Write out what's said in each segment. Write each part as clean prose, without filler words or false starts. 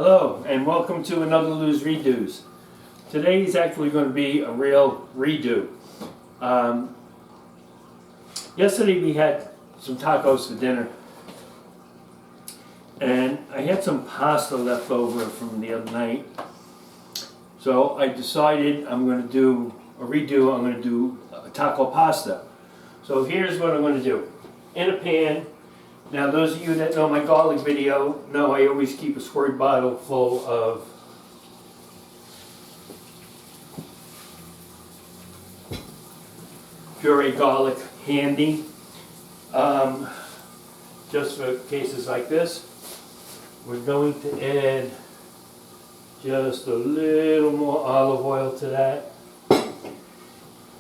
Hello, and welcome to another Lou's Redos. Today is actually going to be a real redo. Yesterday we had some tacos for dinner, and I had some pasta left over from the other night. So I decided I'm going to do a redo. I'm going to do a taco pasta. So here's what I'm going to do. In a pan. Now those of you that know my garlic video know I always keep a squirt bottle full of pureed garlic handy, just for cases like this. We're going to add just a little more olive oil to that,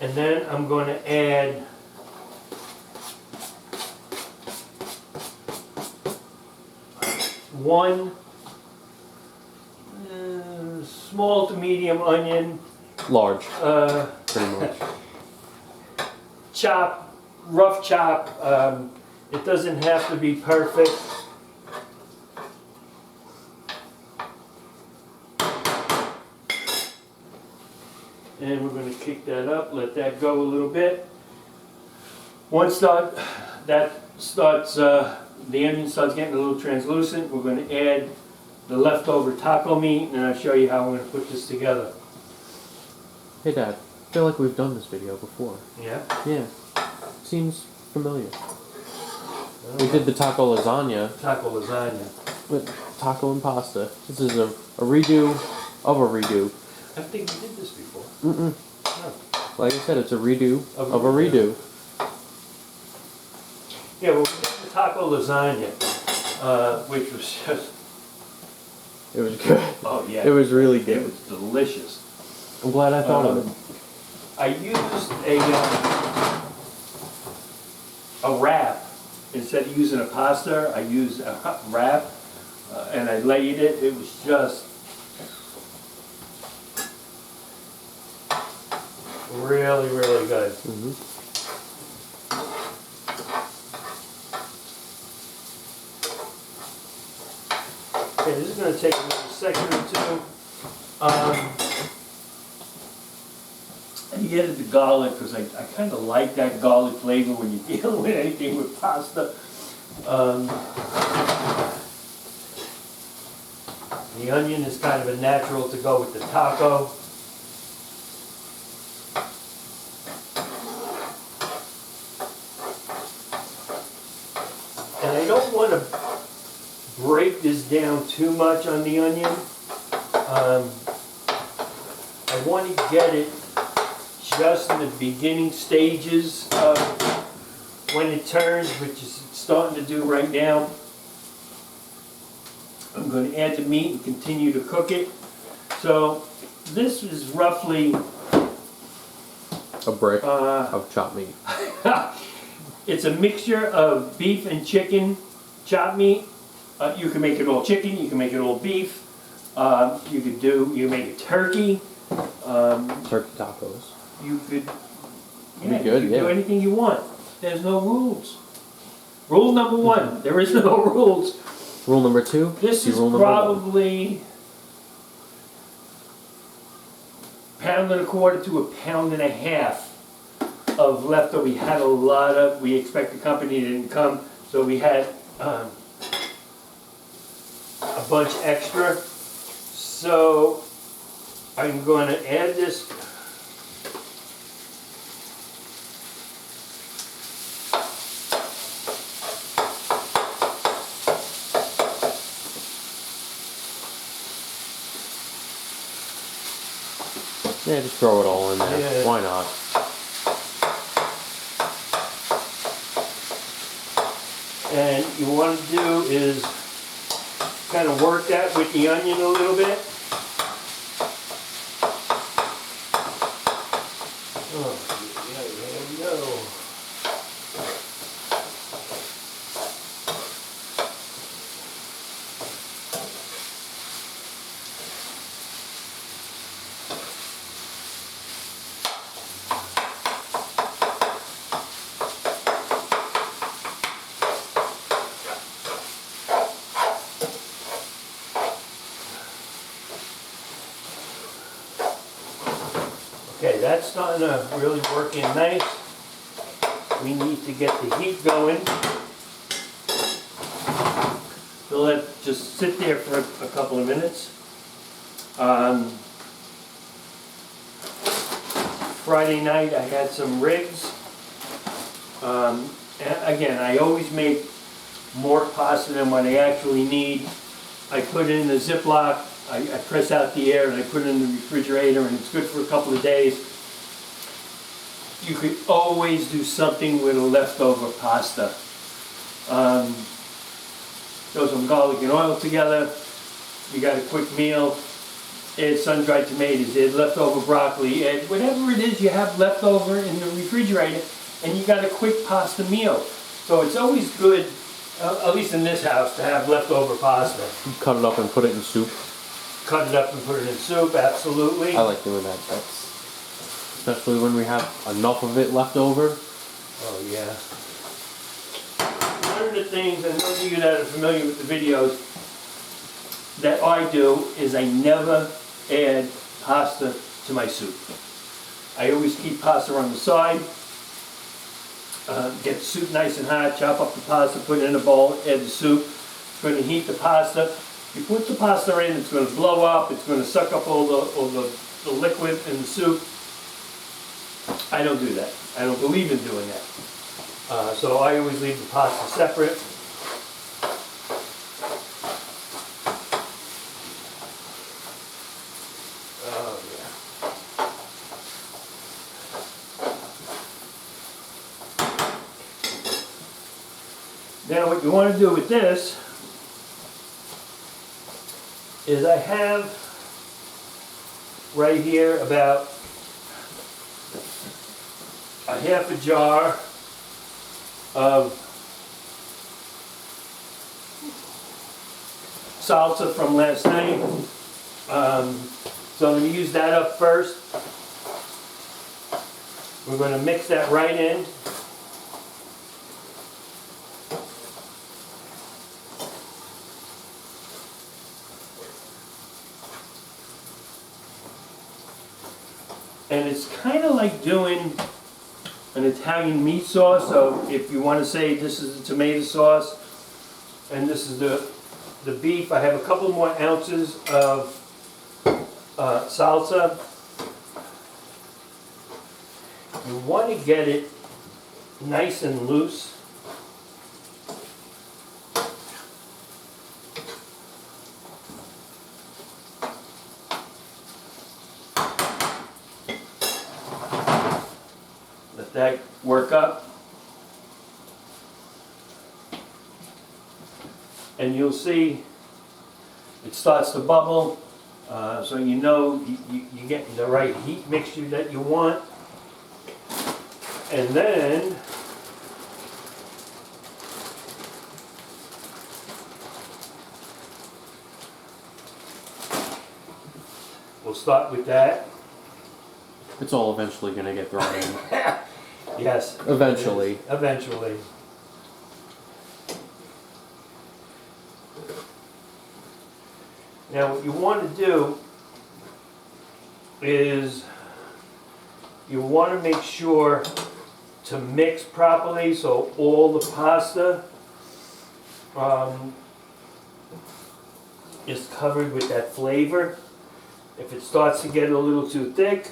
and then I'm going to add one small to medium onion, large, pretty much. rough chop. It doesn't have to be perfect. And we're going to kick that up, let that go a little bit. Once that starts, the onion starts getting a little translucent, we're going to add the leftover taco meat, and I'll show you how I'm going to put this together. Hey Dad, I feel like we've done this video before. Yeah? Yeah. Seems familiar. We did the taco lasagna. Taco lasagna. With taco and pasta. This is a redo of a redo. I think we did this before. Mm-mm. No. Like I said, it's a redo of a redo. Yeah, well, we did the taco lasagna, which was just... It was good. Oh, yeah. It was really It good. was delicious. I'm glad I thought of it. I used a wrap. Instead of using a pasta, I used a wrap, and I laid it. It was just really, really good. Mm-hmm. Okay, this is going to take another second or two. I added the garlic because I kind of like that garlic flavor when you're dealing with anything with pasta. The onion is kind of a natural to go with the taco. And I don't want to break this down too much on the onion. I want to get it just in the beginning stages of when it turns, which is starting to do right now. I'm going to add the meat and continue to cook it. So this is roughly A brick of chopped meat. it's a mixture of beef and chicken chopped meat. You can make it all chicken, you can make it all beef, you can make it turkey. Turkey tacos. You could, do anything you want. There's no rules. Rule number one, there is no rules. Rule number two. This is rule probably £1.25 to £1.5 of leftover. We had a lot of, we expect the company didn't come, so we had a bunch extra. So I'm going to add this. Yeah, just throw it all in there. Yeah. Why not? And you want to do is kind of work that with the onion a little bit. Oh, yeah, there we go. Okay, that's starting to really work in nice. We need to get the heat going. So let it just sit there for a couple of minutes. Friday night I had some ribs. And again, I always make more pasta than what I actually need. I put it in a Ziploc, I press out the air and I put it in the refrigerator, and it's good for a couple of days. You could always do something with a leftover pasta. Throw some garlic and oil together. You got a quick meal. Add sun-dried tomatoes, add leftover broccoli, add whatever it is you have leftover in the refrigerator, and you got a quick pasta meal. So it's always good, at least in this house, to have leftover pasta. Cut it up and put it in soup. Cut it up and put it in soup, absolutely. I like doing that. That's especially when we have enough of it left over. Oh yeah. One of the things, and those of you that are familiar with the videos, that I do is I never add pasta to my soup. I always keep pasta on the side. Get the soup nice and hot, chop up the pasta, put it in a bowl, add the soup. It's going to heat the pasta. You put the pasta in, it's going to blow up, it's going to suck up all the liquid in the soup. I don't do that. I don't believe in doing that. So I always leave the pasta separate. Oh yeah. Now what you want to do with this is I have right here about a half a jar of salsa from last night. So I'm going to use that up first. We're going to mix that right in. And it's kind of like doing an Italian meat sauce. So if you want to say this is the tomato sauce and this is the beef, I have a couple more ounces of salsa. You want to get it nice and loose. Let that work up. And you'll see it starts to bubble. So you know you're getting the right heat mixture that you want. And then we'll start with that. It's all eventually going to get thrown in. Yes. Eventually. Eventually. Now what you want to do is you want to make sure to mix properly so all the pasta is covered with that flavor. If it starts to get a little too thick,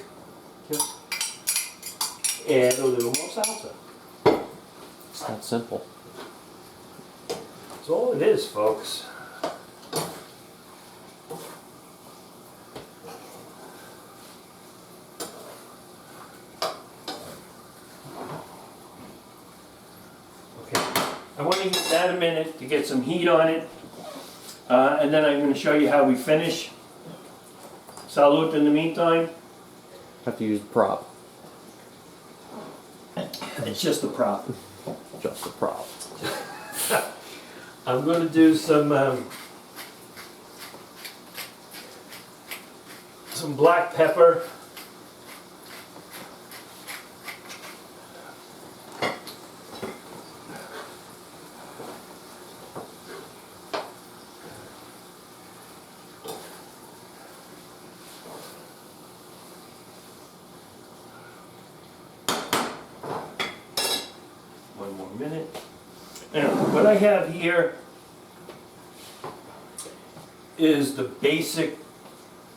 add a little more salsa. It's that simple. That's all it is, folks. I want to give that a minute to get some heat on it, and then I'm going to show you how we finish. Salute in the meantime. Have to use the prop. It's just a prop. Just a prop. I'm going to do some black pepper. more minute. Now, what I have here is the basic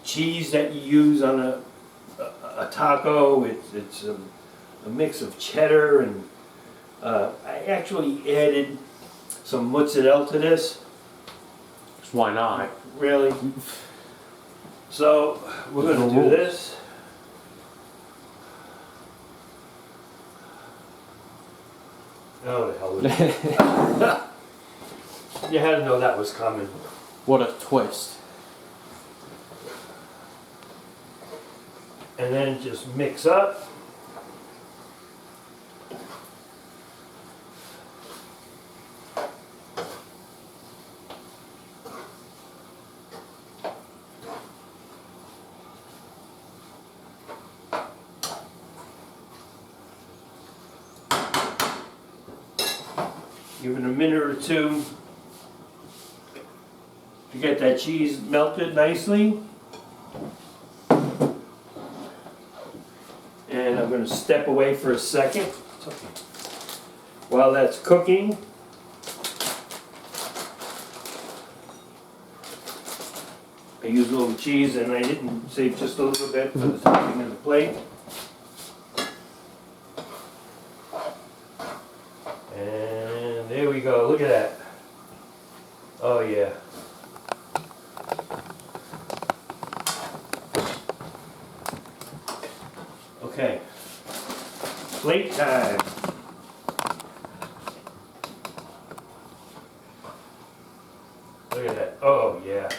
cheese that you use on a taco. It's a mix of cheddar and I actually added some mozzarella to this. Why not? Really? So we're going to do this. Oh, the hell with it. You had to know that was coming. What a twist. And then just mix up. Give it a minute or two to get that cheese melted nicely. And I'm going to step away for a second. While that's cooking, I used a little cheese and I didn't save just a little bit for the topping of the plate. And there we go, look at that. Oh yeah. Okay, plate time. Look at that, oh yeah.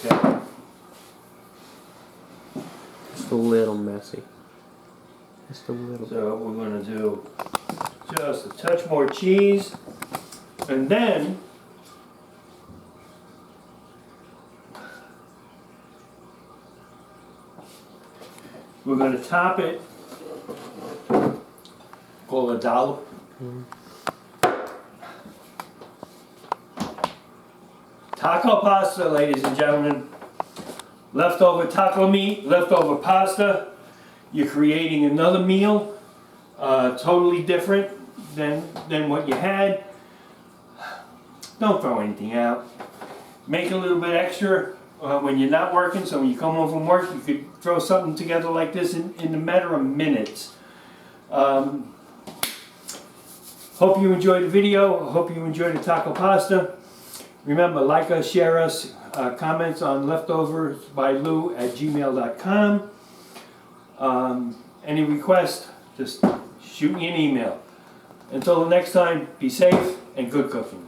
Okay. Just a little messy. Just a little bit. So we're going to do just a touch more cheese, and then we're going to top it. Call it a dollop. Taco pasta, ladies and gentlemen. Leftover taco meat, leftover pasta. You're creating another meal, totally different than what you had. Don't throw anything out. Make a little bit extra when you're not working, so when you come home from work, you could throw something together like this in a matter of minutes. Hope you enjoyed the video. Hope you enjoyed the taco pasta. Remember, like us, share us, comments on leftoversbyLou@gmail.com. Any requests, just shoot me an email. Until the next time, be safe and good cooking.